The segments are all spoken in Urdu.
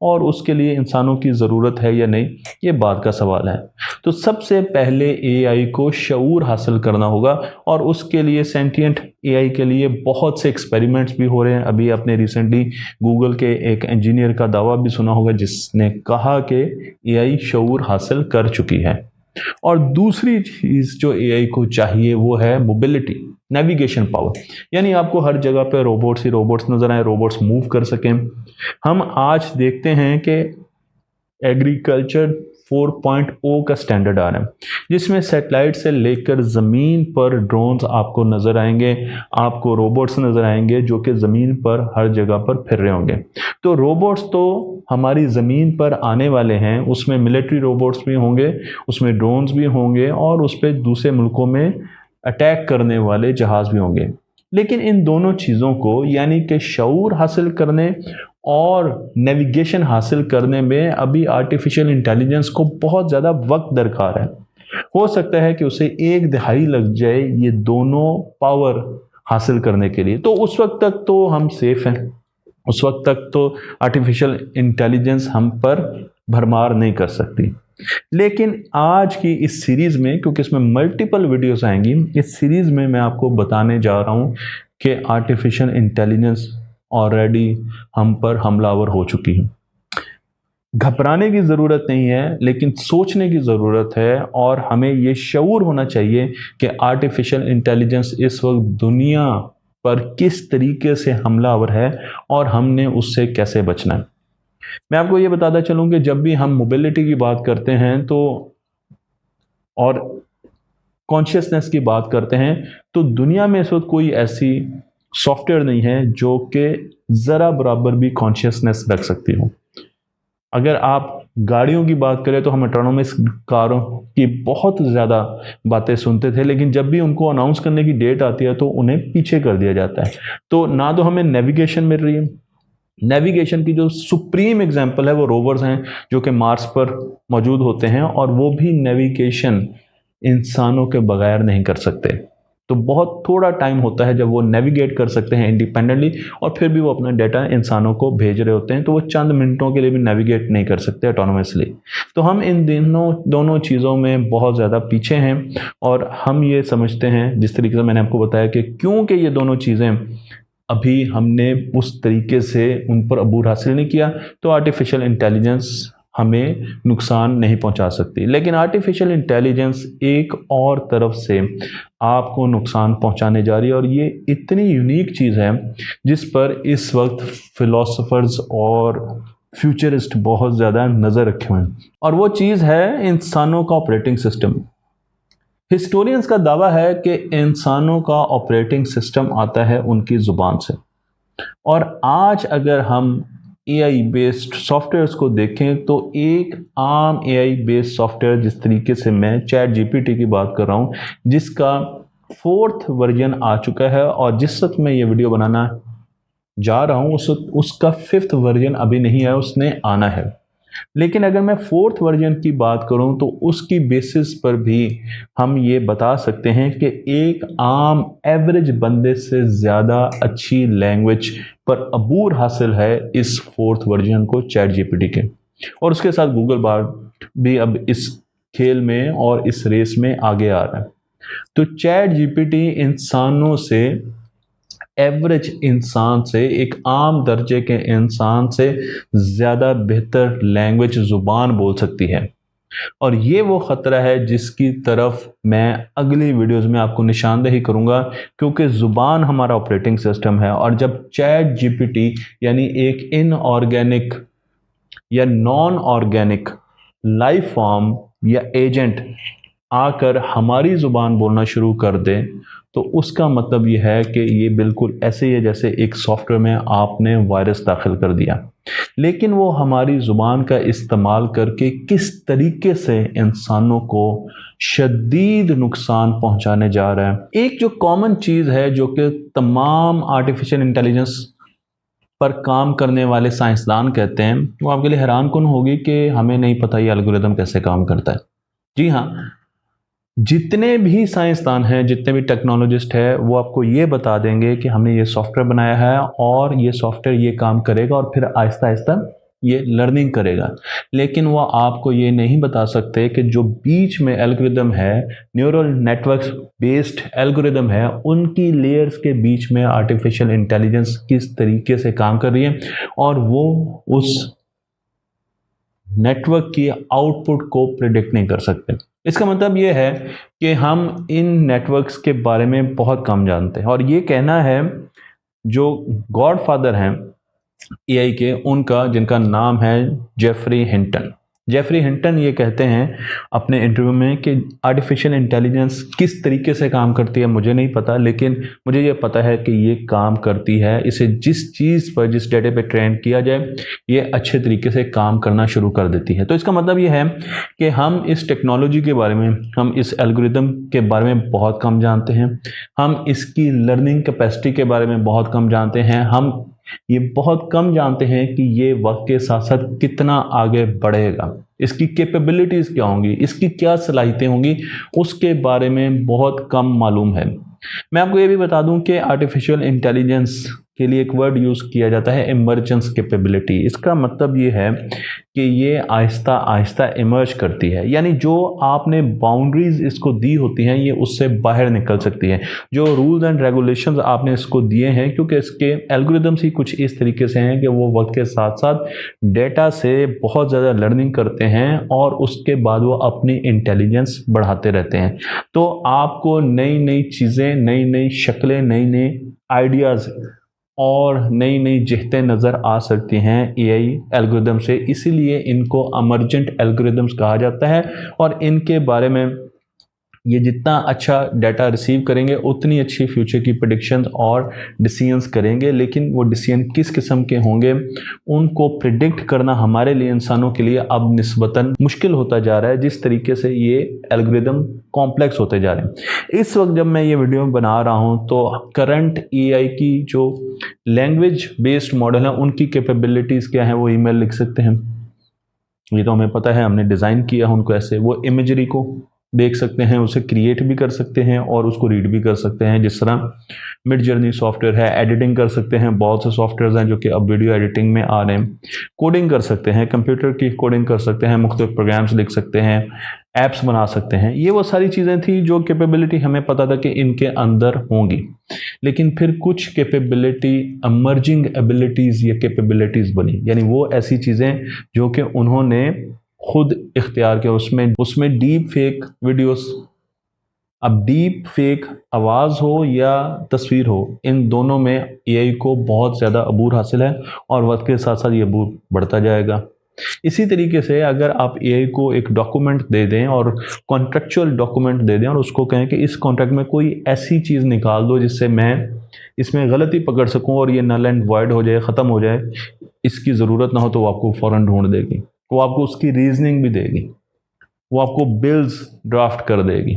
اور اس کے لیے انسانوں کی ضرورت ہے یا نہیں، یہ بات کا سوال ہے۔ تو سب سے پہلے اے آئی کو شعور حاصل کرنا ہوگا، اور اس کے لیے سینٹینٹ اے آئی کے لیے بہت سے ایکسپیریمنٹس بھی ہو رہے ہیں۔ ابھی آپ نے ریسنٹلی گوگل کے ایک انجینئر کا دعویٰ بھی سنا ہوگا جس نے کہا کہ اے آئی شعور حاصل کر چکی ہے۔ اور دوسری چیز جو اے آئی کو چاہیے وہ ہے موبلٹی، نیویگیشن پاور، یعنی آپ کو ہر جگہ پہ روبوٹس ہی روبوٹس نظر آئیں، روبوٹس موو کر سکیں۔ ہم آج دیکھتے ہیں کہ ایگریکلچر 4.0 کا سٹینڈرڈ آ رہا ہے، جس میں سیٹلائٹ سے لے کر زمین پر ڈرونز آپ کو نظر آئیں گے، آپ کو روبوٹس نظر آئیں گے جو کہ زمین پر ہر جگہ پر پھر رہے ہوں گے۔ تو روبوٹس تو ہماری زمین پر آنے والے ہیں، اس میں ملٹری روبوٹس بھی ہوں گے، اس میں ڈرونز بھی ہوں گے، اور اس پہ دوسرے ملکوں میں اٹیک کرنے والے جہاز بھی ہوں گے۔ لیکن ان دونوں چیزوں کو، یعنی کہ شعور حاصل کرنے اور نیویگیشن حاصل کرنے میں ابھی آرٹیفیشل انٹیلیجنس کو بہت زیادہ وقت درکار ہے۔ ہو سکتا ہے کہ اسے 1 دہائی لگ جائے یہ دونوں پاور حاصل کرنے کے لیے۔ تو اس وقت تک تو ہم سیف ہیں، اس وقت تک تو آرٹیفیشل انٹیلیجنس ہم پر بھرمار نہیں کر سکتی۔ لیکن آج کی اس سیریز میں، کیونکہ اس میں ملٹیپل ویڈیوز آئیں گی، اس سیریز میں میں آپ کو بتانے جا رہا ہوں کہ آرٹیفیشل انٹیلیجنس آلریڈی ہم پر حملہ آور ہو چکی ہے۔ گھبرانے کی ضرورت نہیں ہے، لیکن سوچنے کی ضرورت ہے، اور ہمیں یہ شعور ہونا چاہیے کہ آرٹیفیشل انٹیلیجنس اس وقت دنیا پر کس طریقے سے حملہ آور ہے اور ہم نے اس سے کیسے بچنا ہے۔ میں آپ کو یہ بتاتا چلوں کہ جب بھی ہم موبلٹی کی بات کرتے ہیں تو اور کانشیسنس کی بات کرتے ہیں، تو دنیا میں اس وقت کوئی ایسی سافٹ ویئر نہیں ہے جو کہ ذرا برابر بھی کانشیسنس رکھ سکتی ہو۔ اگر آپ گاڑیوں کی بات کریں تو ہم آٹونومس کاروں کی بہت زیادہ باتیں سنتے تھے، لیکن جب بھی ان کو اناؤنس کرنے کی ڈیٹ آتی ہے تو انہیں پیچھے کر دیا جاتا ہے۔ تو نہ تو ہمیں نیویگیشن مل رہی ہے، نیویگیشن کی جو سپریم ایگزامپل ہے وہ روورز ہیں جو کہ مارس پر موجود ہوتے ہیں، اور وہ بھی نیویگیشن انسانوں کے بغیر نہیں کر سکتے۔ تو بہت تھوڑا ٹائم ہوتا ہے جب وہ نیویگیٹ کر سکتے ہیں انڈیپینڈنٹلی، اور پھر بھی وہ اپنا ڈیٹا انسانوں کو بھیج رہے ہوتے ہیں، تو وہ چند منٹوں کے لیے بھی نیویگیٹ نہیں کر سکتے آٹونومسلی۔ تو ہم ان دونوں چیزوں میں بہت زیادہ پیچھے ہیں، اور ہم یہ سمجھتے ہیں، جس طریقے سے میں نے آپ کو بتایا، کہ کیونکہ یہ دونوں چیزیں ابھی ہم نے اس طریقے سے ان پر عبور حاصل نہیں کیا، تو آرٹیفیشل انٹیلیجنس ہمیں نقصان نہیں پہنچا سکتی۔ لیکن آرٹیفیشل انٹیلیجنس ایک اور طرف سے آپ کو نقصان پہنچانے جا رہی ہے، اور یہ اتنی یونیک چیز ہے جس پر اس وقت فلاسفرز اور فیوچرسٹ بہت زیادہ نظر رکھے ہوئے ہیں، اور وہ چیز ہے انسانوں کا آپریٹنگ سسٹم۔ ہسٹورینز کا دعویٰ ہے کہ انسانوں کا آپریٹنگ سسٹم آتا ہے ان کی زبان سے، اور آج اگر ہم اے آئی بیسڈ سافٹ ویئرس کو دیکھیں تو ایک عام اے آئی بیسڈ سافٹ ویئر، جس طریقے سے میں چیٹ جی پی ٹی کی بات کر رہا ہوں، جس کا 4th ورژن آ چکا ہے، اور جس وقت میں یہ ویڈیو بنانا جا رہا ہوں اس کا 5th ورژن ابھی نہیں ہے، اس نے آنا ہے۔ لیکن اگر میں 4th ورژن کی بات کروں تو اس کی بیسس پر بھی ہم یہ بتا سکتے ہیں کہ ایک عام ایوریج بندے سے زیادہ اچھی لینگویج پر عبور حاصل ہے اس 4th ورژن کو چیٹ جی پی ٹی کے، اور اس کے ساتھ گوگل بارڈ بھی اب اس کھیل میں اور اس ریس میں آگے آ رہا ہے۔ تو چیٹ جی پی ٹی انسانوں سے، ایوریج انسان سے، ایک عام درجے کے انسان سے زیادہ بہتر لینگویج زبان بول سکتی ہے، اور یہ وہ خطرہ ہے جس کی طرف میں اگلی ویڈیوز میں آپ کو نشاندہی کروں گا، کیونکہ زبان ہمارا آپریٹنگ سسٹم ہے، اور جب چیٹ جی پی ٹی یعنی ایک ان آرگینک یا نان آرگینک لائف فارم یا ایجنٹ آ کر ہماری زبان بولنا شروع کر دے، تو اس کا مطلب یہ ہے کہ یہ بالکل ایسے ہی ہے جیسے ایک سافٹ ویئر میں آپ نے وائرس داخل کر دیا، لیکن وہ ہماری زبان کا استعمال کر کے کس طریقے سے انسانوں کو شدید نقصان پہنچانے جا رہا ہے۔ ایک جو کامن چیز ہے جو کہ تمام آرٹیفیشل انٹیلیجنس پر کام کرنے والے سائنسدان کہتے ہیں، وہ آپ کے لیے حیران کن ہوگی کہ ہمیں نہیں پتہ یہ الگوریتم کیسے کام کرتا ہے۔ جی ہاں، جتنے بھی سائنسدان ہیں، جتنے بھی ٹیکنالوجسٹ ہیں، وہ آپ کو یہ بتا دیں گے کہ ہم نے یہ سافٹ ویئر بنایا ہے اور یہ سافٹ ویئر یہ کام کرے گا، اور پھر آہستہ آہستہ یہ لرننگ کرے گا، لیکن وہ آپ کو یہ نہیں بتا سکتے کہ جو بیچ میں الگوریدم ہے، نیورل نیٹورکس بیسڈ الگوریدم ہے، ان کی لیئرز کے بیچ میں آرٹیفیشل انٹیلیجنس کس طریقے سے کام کر رہی ہے اور وہ اس نیٹورک کی آؤٹ پٹ کو پریڈکٹ نہیں کر سکتے۔ اس کا مطلب یہ ہے کہ ہم ان نیٹورکس کے بارے میں بہت کم جانتے ہیں، اور یہ کہنا ہے جو گاڈ فادر ہیں اے آئی کے، ان کا، جن کا نام ہے جیفری ہنٹن۔ جیفری ہنٹن یہ کہتے ہیں اپنے انٹرویو میں کہ آرٹیفیشل انٹیلیجنس کس طریقے سے کام کرتی ہے مجھے نہیں پتا، لیکن مجھے یہ پتا ہے کہ یہ کام کرتی ہے، اسے جس چیز پر، جس ڈیٹا پہ ٹرین کیا جائے، یہ اچھے طریقے سے کام کرنا شروع کر دیتی ہے۔ تو اس کا مطلب یہ ہے کہ ہم اس ٹیکنالوجی کے بارے میں، ہم اس الگوریدم کے بارے میں بہت کم جانتے ہیں، ہم اس کی لرننگ کیپیسٹی کے بارے میں بہت کم جانتے ہیں، ہم یہ بہت کم جانتے ہیں کہ یہ وقت کے ساتھ ساتھ کتنا آگے بڑھے گا، اس کی کیپیبلٹیز کیا ہوں گی، اس کی کیا صلاحیتیں ہوں گی، اس کے بارے میں بہت کم معلوم ہے۔ میں آپ کو یہ بھی بتا دوں کہ آرٹیفیشل انٹیلیجنس کے لیے ایک ورڈ یوز کیا جاتا ہے، ایمرجنس کیپیبلٹی۔ اس کا مطلب یہ ہے کہ یہ آہستہ آہستہ ایمرج کرتی ہے، یعنی جو آپ نے باؤنڈریز اس کو دی ہوتی ہیں یہ اس سے باہر نکل سکتی ہے۔ جو رولز اینڈ ریگولیشنز آپ نے اس کو دیے ہیں، کیونکہ اس کے الگوریدمس ہی کچھ اس طریقے سے ہیں کہ وہ وقت کے ساتھ ساتھ ڈیٹا سے بہت زیادہ لرننگ کرتے ہیں اور اس کے بعد وہ اپنی انٹیلیجنس بڑھاتے رہتے ہیں۔ تو آپ کو نئی نئی چیزیں، نئی نئی شکلیں، نئی نئی آئیڈیاز اور نئی نئی جہتیں نظر آ سکتی ہیں اے آئی الگوریدم سے، اسی لیے ان کو ایمرجنٹ الگوریدمس کہا جاتا ہے، اور ان کے بارے میں یہ جتنا اچھا ڈیٹا ریسیو کریں گے اتنی اچھی فیوچر کی پریڈکشنز اور ڈیسیژنز کریں گے، لیکن وہ ڈیسیژن کس قسم کے ہوں گے ان کو پریڈکٹ کرنا ہمارے لیے، انسانوں کے لیے اب نسبتاً مشکل ہوتا جا رہا ہے، جس طریقے سے یہ الگوریدم کمپلیکس ہوتے جا رہے ہیں۔ اس وقت جب میں یہ ویڈیو بنا رہا ہوں تو کرنٹ اے آئی کی جو لینگویج بیسڈ ماڈل ہیں ان کی کیپیبلٹیز کیا ہیں، وہ ای میل لکھ سکتے ہیں، یہ تو ہمیں پتہ ہے، ہم نے ڈیزائن کیا ان کو ایسے، وہ امیجری کو دیکھ سکتے ہیں، اسے کریٹ بھی کر سکتے ہیں اور اس کو ریڈ بھی کر سکتے ہیں، جس طرح مڈ جرنی سافٹ ویئر ہے، ایڈیٹنگ کر سکتے ہیں، بہت سے سافٹ ویئرز ہیں جو کہ اب ویڈیو ایڈیٹنگ میں آ رہے ہیں، کوڈنگ کر سکتے ہیں، کمپیوٹر کی کوڈنگ کر سکتے ہیں، مختلف پروگرامز لکھ سکتے ہیں، ایپس بنا سکتے ہیں۔ یہ وہ ساری چیزیں تھیں جو کیپیبلٹی ہمیں پتہ تھا کہ ان کے اندر ہوں گی، لیکن پھر کچھ کیپیبلٹی ایمرجنگ ایبلٹیز یا کیپیبلٹیز بنی، یعنی وہ ایسی چیزیں جو کہ انہوں نے خود اختیار کیا۔ اس میں ڈیپ فیک ویڈیوز، اب ڈیپ فیک آواز ہو یا تصویر ہو، ان دونوں میں اے آئی کو بہت زیادہ عبور حاصل ہے اور وقت کے ساتھ ساتھ یہ عبور بڑھتا جائے گا۔ اسی طریقے سے اگر آپ اے آئی کو ایک ڈاکومنٹ دے دیں اور کانٹریکچوئل ڈاکومنٹ دے دیں اور اس کو کہیں کہ اس کانٹریکٹ میں کوئی ایسی چیز نکال دو جس سے میں اس میں غلطی پکڑ سکوں اور یہ نل اینڈ وائڈ ہو جائے، ختم ہو جائے، اس کی ضرورت نہ ہو، تو وہ آپ کو فوراً ڈھونڈ دے گی، وہ آپ کو اس کی ریزننگ بھی دے گی، وہ آپ کو بلز ڈرافٹ کر دے گی،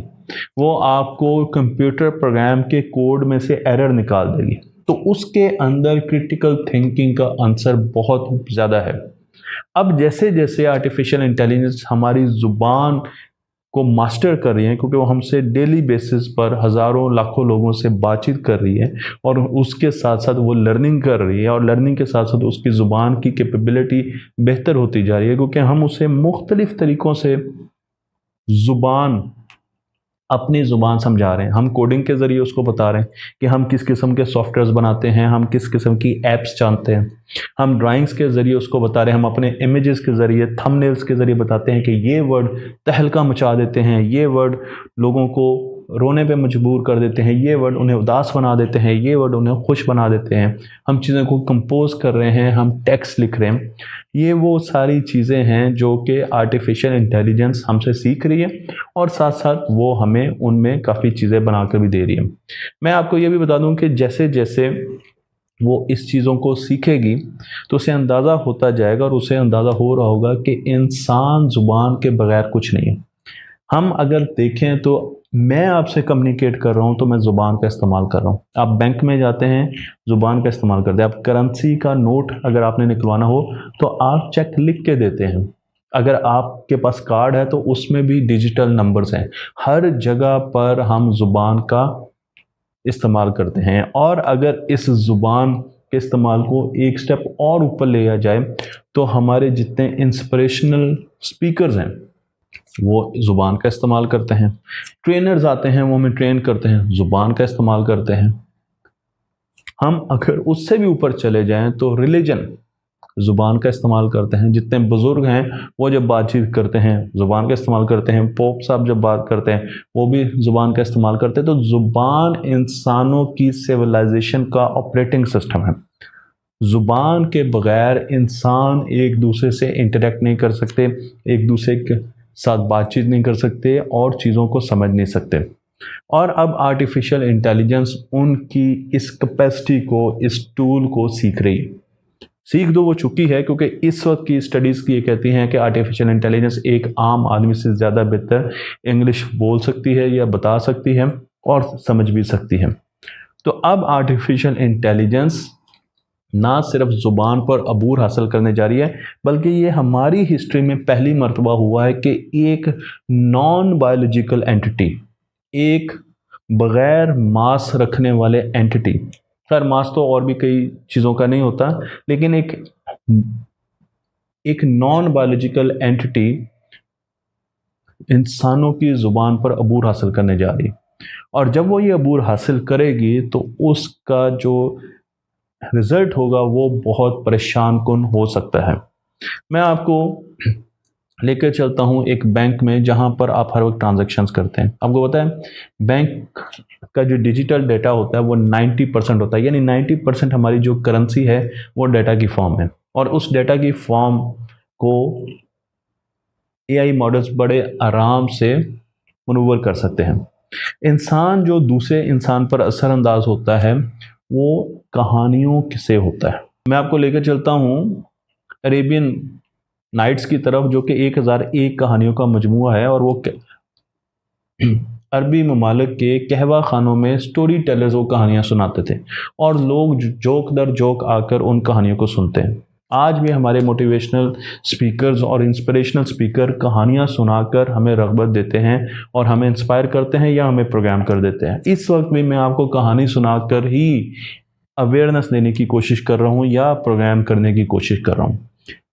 وہ آپ کو کمپیوٹر پروگرام کے کوڈ میں سے ایرر نکال دے گی۔ تو اس کے اندر کرٹیکل تھنکنگ کا عنصر بہت زیادہ ہے۔ اب جیسے جیسے آرٹیفیشل انٹیلیجنس ہماری زبان کو ماسٹر کر رہی ہیں، کیونکہ وہ ہم سے ڈیلی بیسس پر ہزاروں لاکھوں لوگوں سے بات چیت کر رہی ہے اور اس کے ساتھ ساتھ وہ لرننگ کر رہی ہے، اور لرننگ کے ساتھ ساتھ اس کی زبان کی کیپیبلٹی بہتر ہوتی جا رہی ہے، کیونکہ ہم اسے مختلف طریقوں سے اپنی زبان سمجھا رہے ہیں۔ ہم کوڈنگ کے ذریعے اس کو بتا رہے ہیں کہ ہم کس قسم کے سافٹ ویئرز بناتے ہیں، ہم کس قسم کی ایپس جانتے ہیں، ہم ڈرائنگز کے ذریعے اس کو بتا رہے ہیں، ہم اپنے امیجز کے ذریعے، تھم نیلز کے ذریعے بتاتے ہیں کہ یہ ورڈ تہلکہ مچا دیتے ہیں، یہ ورڈ لوگوں کو رونے پہ مجبور کر دیتے ہیں، یہ ورڈ انہیں اداس بنا دیتے ہیں، یہ ورڈ انہیں خوش بنا دیتے ہیں، ہم چیزوں کو کمپوز کر رہے ہیں، ہم ٹیکسٹ لکھ رہے ہیں۔ یہ وہ ساری چیزیں ہیں جو کہ آرٹیفیشل انٹیلیجنس ہم سے سیکھ رہی ہے اور ساتھ ساتھ وہ ہمیں ان میں کافی چیزیں بنا کر بھی دے رہی ہے۔ میں آپ کو یہ بھی بتا دوں کہ جیسے جیسے وہ اس چیزوں کو سیکھے گی تو اسے اندازہ ہوتا جائے گا اور اسے اندازہ ہو رہا ہوگا کہ انسان زبان کے بغیر کچھ نہیں ہے۔ ہم اگر دیکھیں تو میں آپ سے کمیونیکیٹ کر رہا ہوں تو میں زبان کا استعمال کر رہا ہوں، آپ بینک میں جاتے ہیں زبان کا استعمال کرتے ہیں، آپ کرنسی کا نوٹ اگر آپ نے نکلوانا ہو تو آپ چیک لکھ کے دیتے ہیں، اگر آپ کے پاس کارڈ ہے تو اس میں بھی ڈیجیٹل نمبرز ہیں، ہر جگہ پر ہم زبان کا استعمال کرتے ہیں۔ اور اگر اس زبان کے استعمال کو ایک سٹیپ اور اوپر لے جائے تو ہمارے جتنے انسپریشنل اسپیکرز ہیں وہ زبان کا استعمال کرتے ہیں، ٹرینرز آتے ہیں وہ ہمیں ٹرین کرتے ہیں، زبان کا استعمال کرتے ہیں۔ ہم اگر اس سے بھی اوپر چلے جائیں تو ریلیجن زبان کا استعمال کرتے ہیں، جتنے بزرگ ہیں وہ جب بات چیت کرتے ہیں زبان کا استعمال کرتے ہیں، پوپ صاحب جب بات کرتے ہیں وہ بھی زبان کا استعمال کرتے ہیں۔ تو زبان انسانوں کی سیولائزیشن کا آپریٹنگ سسٹم ہے۔ زبان کے بغیر انسان ایک دوسرے سے انٹریکٹ نہیں کر سکتے، ایک دوسرے کے ساتھ بات چیت نہیں کر سکتے اور چیزوں کو سمجھ نہیں سکتے۔ اور اب آرٹیفیشل انٹیلیجنس ان کی اس کیپیسٹی کو، اس ٹول کو سیکھ رہی ہے۔ سیکھ دو وہ چکی ہے، کیونکہ اس وقت کی اسٹڈیز کی یہ کہتی ہیں کہ آرٹیفیشل انٹیلیجنس ایک عام آدمی سے زیادہ بہتر انگلش بول سکتی ہے یا بتا سکتی ہے اور سمجھ بھی سکتی ہے۔ تو اب آرٹیفیشل انٹیلیجنس نہ صرف زبان پر عبور حاصل کرنے جا رہی ہے، بلکہ یہ ہماری ہسٹری میں پہلی مرتبہ ہوا ہے کہ ایک نان بایولوجیکل اینٹی، ایک بغیر ماس رکھنے والے اینٹی، خیر ماس تو اور بھی کئی چیزوں کا نہیں ہوتا، لیکن ایک نان بایولوجیکل اینٹی انسانوں کی زبان پر عبور حاصل کرنے جا رہی ہے۔ اور جب وہ یہ عبور حاصل کرے گی تو اس کا جو رزلٹ ہوگا وہ بہت پریشان کن ہو سکتا ہے۔ میں آپ کو لے کر چلتا ہوں ایک بینک میں جہاں پر آپ ہر وقت ٹرانزیکشنز کرتے ہیں۔ آپ کو پتہ ہے بینک کا جو ڈیجیٹل ڈیٹا ہوتا ہے وہ 90% ہوتا ہے، یعنی 90% ہماری جو کرنسی ہے وہ ڈیٹا کی فارم ہے، اور اس ڈیٹا کی فارم کو اے آئی ماڈلز بڑے آرام سے منور کر سکتے ہیں۔ انسان جو دوسرے انسان پر اثر انداز ہوتا ہے وہ کہانیوں سے ہوتا ہے۔ میں آپ کو لے کر چلتا ہوں عربین نائٹس کی طرف، جو کہ 1001 کہانیوں کا مجموعہ ہے، اور وہ عربی ممالک کے قہوہ خانوں میں سٹوری ٹیلرز وہ کہانیاں سناتے تھے، اور لوگ جوک در جوک آ کر ان کہانیوں کو سنتے ہیں۔ آج بھی ہمارے موٹیویشنل سپیکرز اور انسپریشنل سپیکر کہانیاں سنا کر ہمیں رغبت دیتے ہیں اور ہمیں انسپائر کرتے ہیں یا ہمیں پروگرام کر دیتے ہیں۔ اس وقت بھی میں آپ کو کہانی سنا کر ہی اویئرنیس دینے کی کوشش کر رہا ہوں یا پروگرام کرنے کی کوشش کر رہا ہوں۔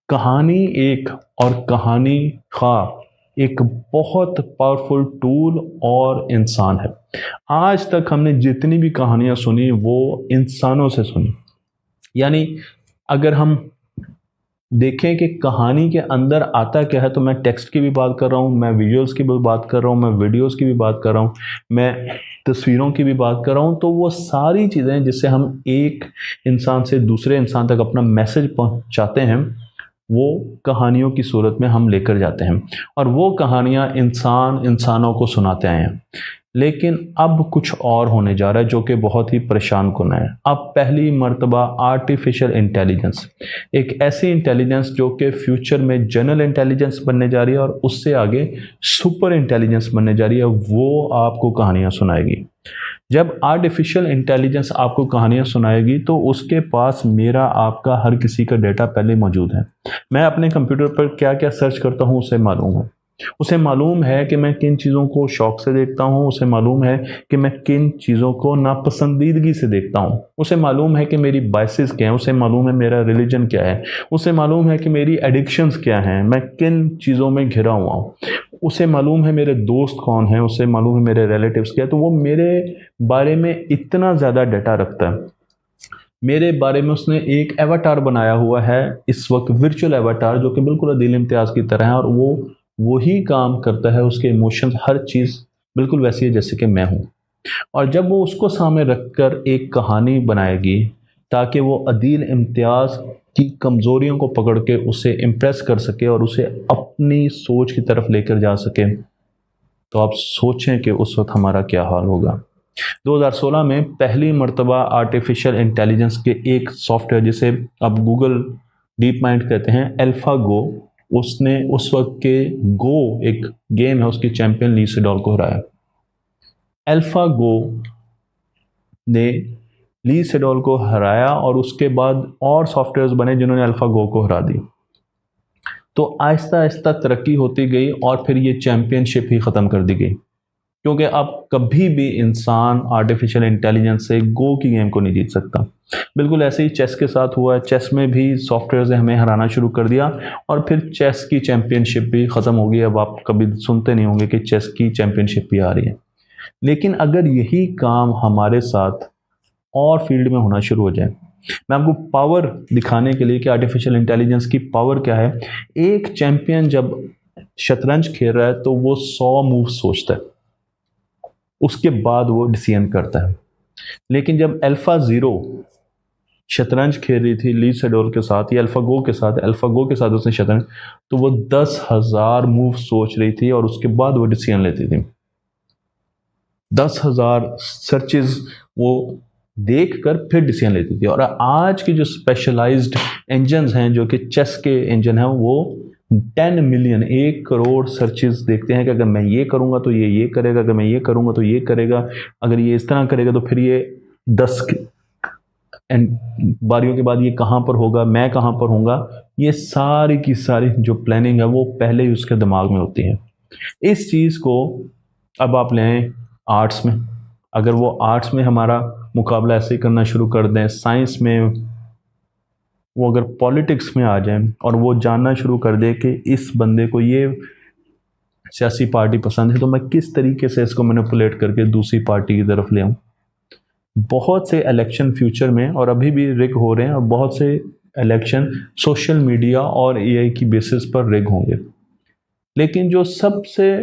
کہانی ایک اور کہانی خواہ ایک بہت پاورفل ٹول اور انسان ہے۔ آج تک ہم نے جتنی بھی کہانیاں سنی وہ انسانوں سے سنی، یعنی اگر ہم دیکھیں کہ کہانی کے اندر آتا کیا ہے، تو میں ٹیکسٹ کی بھی بات کر رہا ہوں، میں ویژولز کی بھی بات کر رہا ہوں، میں ویڈیوز کی بھی بات کر رہا ہوں، میں تصویروں کی بھی بات کر رہا ہوں، تو وہ ساری چیزیں جس سے ہم ایک انسان سے دوسرے انسان تک اپنا میسج پہنچاتے ہیں وہ کہانیوں کی صورت میں ہم لے کر جاتے ہیں، اور وہ کہانیاں انسانوں کو سناتے آئے ہیں۔ لیکن اب کچھ اور ہونے جا رہا ہے جو کہ بہت ہی پریشان کن ہے۔ اب پہلی مرتبہ آرٹیفیشل انٹیلیجنس، ایک ایسی انٹیلیجنس جو کہ فیوچر میں جنرل انٹیلیجنس بننے جا رہی ہے اور اس سے آگے سپر انٹیلیجنس بننے جا رہی ہے، وہ آپ کو کہانیاں سنائے گی۔ جب آرٹیفیشل انٹیلیجنس آپ کو کہانیاں سنائے گی تو اس کے پاس میرا آپ کا ہر کسی کا ڈیٹا پہلے موجود ہے۔ میں اپنے کمپیوٹر پر کیا کیا سرچ کرتا ہوں اسے معلوم ہے کہ میں کن چیزوں کو شوق سے دیکھتا ہوں، اسے معلوم ہے کہ میں کن چیزوں کو ناپسندیدگی سے دیکھتا ہوں، اسے معلوم ہے کہ میری بائسز کیا ہیں، اسے معلوم ہے میرا ریلیجن کیا ہے، اسے معلوم ہے کہ میری ایڈکشنز کیا ہیں، میں کن چیزوں میں گھرا ہوا ہوں، اسے معلوم ہے میرے دوست کون ہیں، اسے معلوم ہے میرے ریلیٹیوز کیا ہے۔ تو وہ میرے بارے میں اتنا زیادہ ڈیٹا رکھتا ہے، میرے بارے میں اس نے ایک ایواتار بنایا ہوا ہے اس وقت، ورچوئل ایواتار، جو کہ بالکل عدیل امتیاز کی طرح ہے، اور وہ وہی کام کرتا ہے، اس کے ایموشنز ہر چیز بالکل ویسی ہے جیسے کہ میں ہوں۔ اور جب وہ اس کو سامنے رکھ کر ایک کہانی بنائے گی تاکہ وہ عدیل امتیاز کی کمزوریوں کو پکڑ کے اسے امپریس کر سکے اور اسے اپنی سوچ کی طرف لے کر جا سکے، تو آپ سوچیں کہ اس وقت ہمارا کیا حال ہوگا۔ 2016 میں پہلی مرتبہ آرٹیفیشل انٹیلیجنس کے ایک سافٹ ویئر جسے اب گوگل ڈیپ مائنڈ کہتے ہیں، الفا گو، اس نے اس وقت کے گو ایک گیم ہے اس کی چیمپئن لی سیڈول کو ہرایا۔ الفا گو نے لی سیڈول کو ہرایا اور اس کے بعد اور سافٹ ویئرز بنے جنہوں نے الفا گو کو ہرا دی۔ تو آہستہ آہستہ ترقی ہوتی گئی اور پھر یہ چیمپئن شپ ہی ختم کر دی گئی۔ کیونکہ اب کبھی بھی انسان آرٹیفیشل انٹیلیجنس سے گو کی گیم کو نہیں جیت سکتا۔ بالکل ایسے ہی چیس کے ساتھ ہوا ہے، چیس میں بھی سافٹ ویئر نے ہمیں ہرانا شروع کر دیا اور پھر چیس کی چیمپئن شپ بھی ختم ہو گئی۔ اب آپ کبھی سنتے نہیں ہوں گے کہ چیس کی چیمپئن شپ بھی آ رہی ہے۔ لیکن اگر یہی کام ہمارے ساتھ اور فیلڈ میں ہونا شروع ہو جائے، میں آپ کو پاور دکھانے کے لیے کہ آرٹیفیشل انٹیلیجنس کی پاور کیا ہے، ایک چیمپئن جب شطرنج کھیل رہا ہے تو وہ 100 موو سوچتا ہے، اس کے بعد وہ ڈیسیژن کرتا ہے۔ لیکن جب الفا زیرو شطرنج کھیل رہی تھی لی سیڈول کے ساتھ یا الفا گو کے ساتھ اس نے شطرنج، تو وہ 10,000 موو سوچ رہی تھی اور اس کے بعد وہ ڈیسیژن لیتی تھی۔ 10,000 سرچز وہ دیکھ کر پھر ڈیسیژن لیتی تھی۔ اور آج کے جو اسپیشلائزڈ انجنز ہیں جو کہ چیس کے انجن ہیں، وہ 10 ملین 1 کروڑ سرچز دیکھتے ہیں کہ اگر میں یہ کروں گا تو یہ کرے گا، اگر میں یہ کروں گا تو یہ کرے گا، اگر یہ اس طرح کرے گا تو پھر یہ 10 باریوں کے بعد یہ کہاں پر ہوگا، میں کہاں پر ہوں گا۔ یہ ساری کی ساری جو پلاننگ ہے وہ پہلے ہی اس کے دماغ میں ہوتی ہے۔ اس چیز کو اب آپ لیں آرٹس میں، اگر وہ آرٹس میں ہمارا مقابلہ ایسے ہی کرنا شروع کر دیں، سائنس میں وہ اگر پالیٹکس میں آ جائیں اور وہ جاننا شروع کر دے کہ اس بندے کو یہ سیاسی پارٹی پسند ہے تو میں کس طریقے سے اس کو مینیپولیٹ کر کے دوسری پارٹی کی طرف لے آؤں۔ بہت سے الیکشن فیوچر میں اور ابھی بھی رگ ہو رہے ہیں، اور بہت سے الیکشن سوشل میڈیا اور اے آئی کی بیسس پر رگ ہوں گے۔ لیکن جو سب سے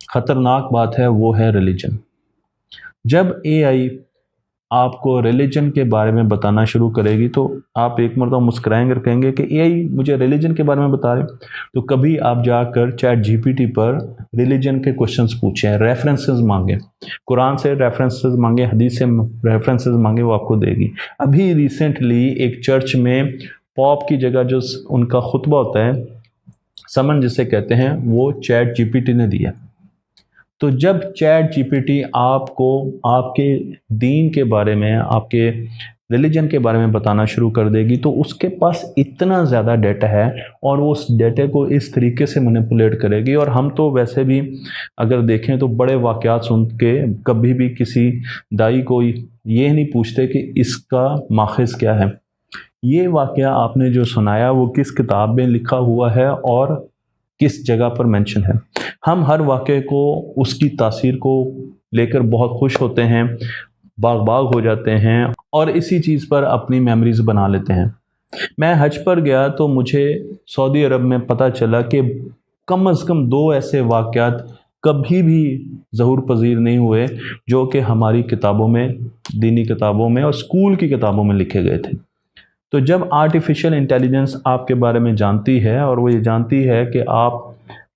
خطرناک بات ہے وہ ہے ریلیجن۔ جب اے آئی آپ کو ریلیجن کے بارے میں بتانا شروع کرے گی تو آپ ایک مرتبہ مسکرائیں گے اور کہیں گے کہ اے آئی مجھے ریلیجن کے بارے میں بتا رہے، تو کبھی آپ جا کر چیٹ جی پی ٹی پر ریلیجن کے کوشچنس پوچھیں، ریفرنسز مانگیں، قرآن سے ریفرنسز مانگیں، حدیث سے ریفرنسز مانگیں، وہ آپ کو دے گی۔ ابھی ریسنٹلی ایک چرچ میں پاپ کی جگہ جو ان کا خطبہ ہوتا ہے، سمن جسے کہتے ہیں، وہ چیٹ جی پی ٹی نے دیا۔ تو جب چیٹ جی پی ٹی آپ کو آپ کے دین کے بارے میں، آپ کے ریلیجن کے بارے میں بتانا شروع کر دے گی، تو اس کے پاس اتنا زیادہ ڈیٹا ہے اور وہ اس ڈیٹا کو اس طریقے سے مینیپولیٹ کرے گی۔ اور ہم تو ویسے بھی اگر دیکھیں تو بڑے واقعات سن کے کبھی بھی کسی دائی کو یہ نہیں پوچھتے کہ اس کا ماخذ کیا ہے، یہ واقعہ آپ نے جو سنایا وہ کس کتاب میں لکھا ہوا ہے اور کس جگہ پر مینشن ہے۔ ہم ہر واقعے کو، اس کی تاثیر کو لے کر بہت خوش ہوتے ہیں، باغ ہو جاتے ہیں اور اسی چیز پر اپنی میموریز بنا لیتے ہیں۔ میں حج پر گیا تو مجھے سعودی عرب میں پتہ چلا کہ کم از کم 2 ایسے واقعات کبھی بھی ظہور پذیر نہیں ہوئے جو کہ ہماری کتابوں میں، دینی کتابوں میں اور اسکول کی کتابوں میں لکھے گئے تھے۔ تو جب آرٹیفیشل انٹیلیجنس آپ کے بارے میں جانتی ہے اور وہ یہ جانتی ہے کہ آپ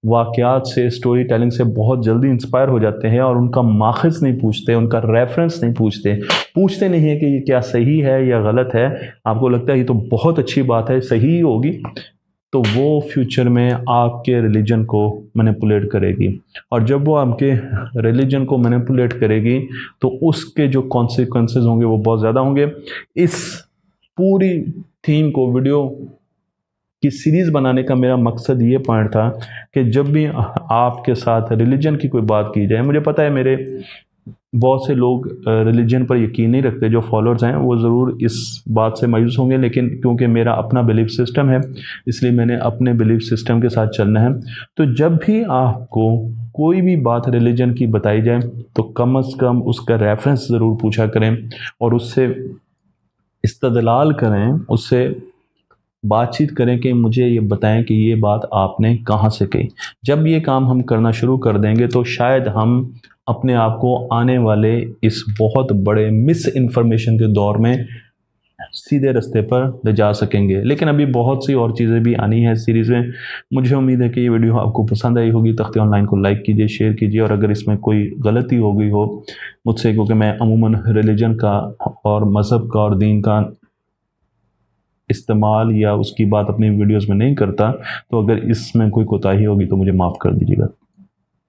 واقعات سے، اسٹوری ٹیلنگ سے بہت جلدی انسپائر ہو جاتے ہیں اور ان کا ماخذ نہیں پوچھتے، ان کا ریفرنس نہیں پوچھتے نہیں ہیں کہ یہ کیا صحیح ہے یا غلط ہے، آپ کو لگتا ہے یہ تو بہت اچھی بات ہے، صحیح ہی ہوگی، تو وہ فیوچر میں آپ کے ریلیجن کو مینیپولیٹ کرے گی۔ اور جب وہ آپ کے ریلیجن کو مینیپولیٹ کرے گی تو اس کے جو کانسیکوینسز ہوں گے وہ بہت زیادہ ہوں گے۔ اس پوری تھیم کو، ویڈیو کی سیریز بنانے کا میرا مقصد یہ پوائنٹ تھا کہ جب بھی آپ کے ساتھ ریلیجن کی کوئی بات کی جائے، مجھے پتہ ہے میرے بہت سے لوگ ریلیجن پر یقین نہیں رکھتے، جو فالوورز ہیں وہ ضرور اس بات سے مایوس ہوں گے، لیکن کیونکہ میرا اپنا بلیف سسٹم ہے اس لیے میں نے اپنے بلیف سسٹم کے ساتھ چلنا ہے۔ تو جب بھی آپ کو کوئی بھی بات ریلیجن کی بتائی جائے تو کم از کم اس کا ریفرنس ضرور پوچھا کریں اور اس سے استدلال کریں، اس سے بات چیت کریں کہ مجھے یہ بتائیں کہ یہ بات آپ نے کہاں سے کہی۔ جب یہ کام ہم کرنا شروع کر دیں گے تو شاید ہم اپنے آپ کو آنے والے اس بہت بڑے مس انفارمیشن کے دور میں سیدھے رستے پر لے جا سکیں گے۔ لیکن ابھی بہت سی اور چیزیں بھی آنی ہیں سیریز میں۔ مجھے امید ہے کہ یہ ویڈیو آپ کو پسند آئی ہوگی۔ تختی آن لائن کو لائک کیجیے، شیئر کیجیے، اور اگر اس میں کوئی غلطی ہو گئی ہو مجھ سے، کیونکہ میں عموماً ریلیجن کا اور مذہب کا اور دین کا استعمال یا اس کی بات اپنی ویڈیوز میں نہیں کرتا، تو اگر اس میں کوئی کوتاہی ہوگی تو مجھے معاف کر دیجیے گا۔